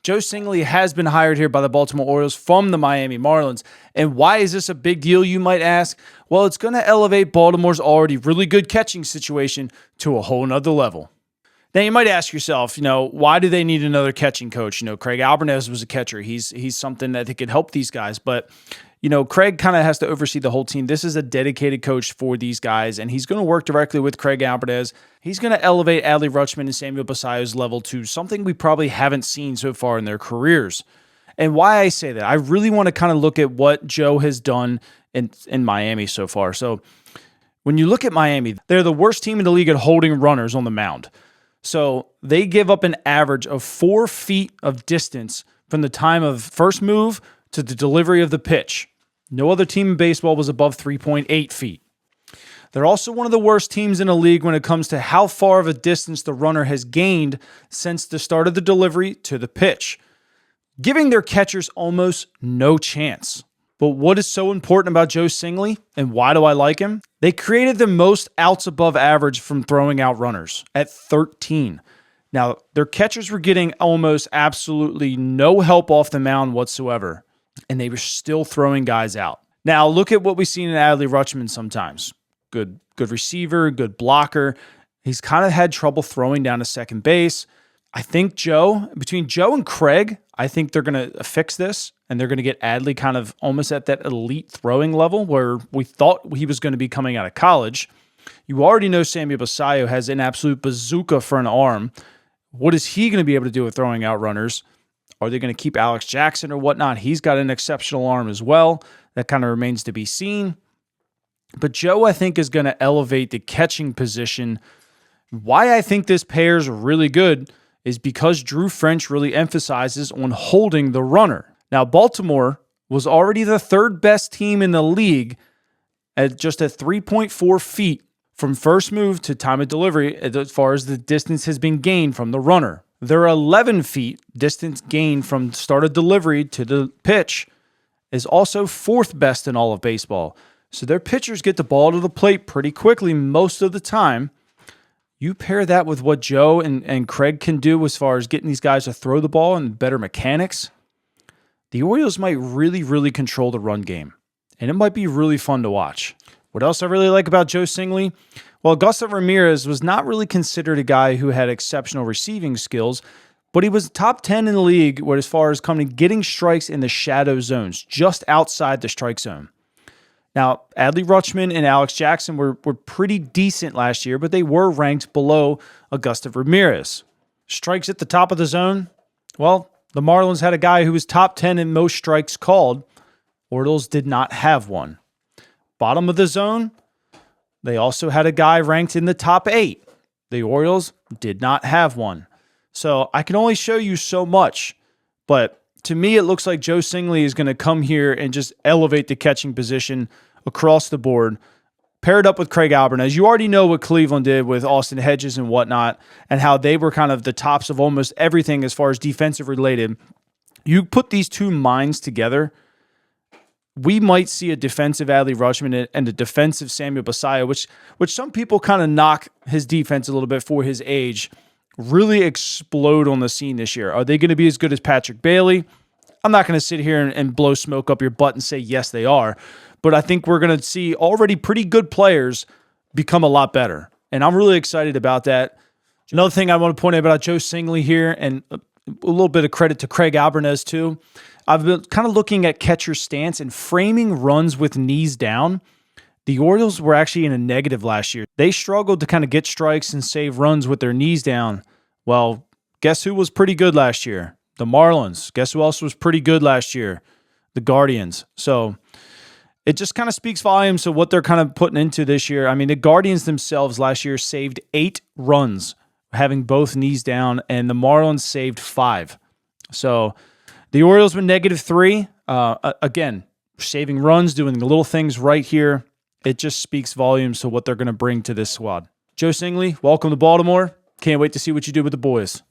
Joe Singley has been hired here by the Baltimore Orioles from the Miami Marlins. And why is this a big deal, you might ask? Well, it's going to elevate Baltimore's already really good catching situation to a whole nother level. Now, you might ask yourself, why do they need another catching coach? Craig Albertez was a catcher. He's something that could help these guys. But, Craig kind of has to oversee the whole team. This is a dedicated coach for these guys, and he's going to work directly with Craig Albertez. He's going to elevate Adley, Rutschman, and Samuel Basallo's level to something we probably haven't seen so far in their careers. And why I say that, I really want to kind of look at what Joe has done in Miami so far. So when you look at Miami, they're the worst team in the league at holding runners on the mound. So they give up an average of 4 feet of distance from the time of first move to the delivery of the pitch. No other team in baseball was above 3.8 feet. They're also one of the worst teams in the league when it comes to how far of a distance the runner has gained since the start of the delivery to the pitch, giving their catchers almost no chance. But what is so important about Joe Singley, and why do I like him? They created the most outs above average from throwing out runners at 13. Now, their catchers were getting almost absolutely no help off the mound whatsoever, and they were still throwing guys out. Now, look at what we've seen in Adley Rutschman sometimes. Good receiver, good blocker. He's kind of had trouble throwing down to second base. I think between Joe and Craig, I think they're going to fix this, and they're going to get Adley kind of almost at that elite throwing level where we thought he was going to be coming out of college. You already know Samuel Basallo has an absolute bazooka for an arm. What is he going to be able to do with throwing out runners? Are they going to keep Alex Jackson or whatnot? He's got an exceptional arm as well. That kind of remains to be seen. But Joe, I think, is going to elevate the catching position. Why I think this pair is really good is because Drew French really emphasizes on holding the runner. Now, Baltimore was already the third best team in the league at just at 3.4 feet from first move to time of delivery as far as the distance has been gained from the runner. Their 11 feet distance gained from start of delivery to the pitch is also fourth best in all of baseball. So their pitchers get the ball to the plate pretty quickly most of the time. You pair that with what Joe and Craig can do as far as getting these guys to throw the ball and better mechanics, the Orioles might really, really control the run game. And it might be really fun to watch. What else I really like about Joe Singley? Well, Gustav Ramirez was not really considered a guy who had exceptional receiving skills, but he was top 10 in the league as far as getting strikes in the shadow zones, just outside the strike zone. Now, Adley Rutschman and Alex Jackson were pretty decent last year, but they were ranked below Gustav Ramirez. Strikes at the top of the zone? Well, the Marlins had a guy who was top 10 in most strikes called. Orioles did not have one. Bottom of the zone? They also had a guy ranked in the top 8. The Orioles did not have one. So I can only show you so much, but to me, it looks like Joe Singley is going to come here and just elevate the catching position across the board, paired up with Craig Albertez. You already know what Cleveland did with Austin Hedges and whatnot, and how they were kind of the tops of almost everything as far as defensive related. You put these two minds together, we might see a defensive Adley Rutschman and a defensive Samuel Basallo, which some people kind of knock his defense a little bit for his age, really explode on the scene this year. Are they going to be as good as Patrick Bailey? I'm not going to sit here and blow smoke up your butt and say, yes, they are. But I think we're going to see already pretty good players become a lot better. And I'm really excited about that. Another thing I want to point out about Joe Singley here, and a little bit of credit to Craig Albertez too. I've been kind of looking at catcher stance and framing runs with knees down. The Orioles were actually in a negative last year. They struggled to kind of get strikes and save runs with their knees down. Well, guess who was pretty good last year? The Marlins. Guess who else was pretty good last year? The Guardians. So it just kind of speaks volumes to what they're kind of putting into this year. I mean, the Guardians themselves last year saved 8 runs, having both knees down, and the Marlins saved 5. So the Orioles were -3. Again, saving runs, doing the little things right here. It just speaks volumes to what they're going to bring to this squad. Joe Singley, welcome to Baltimore. Can't wait to see what you do with the boys.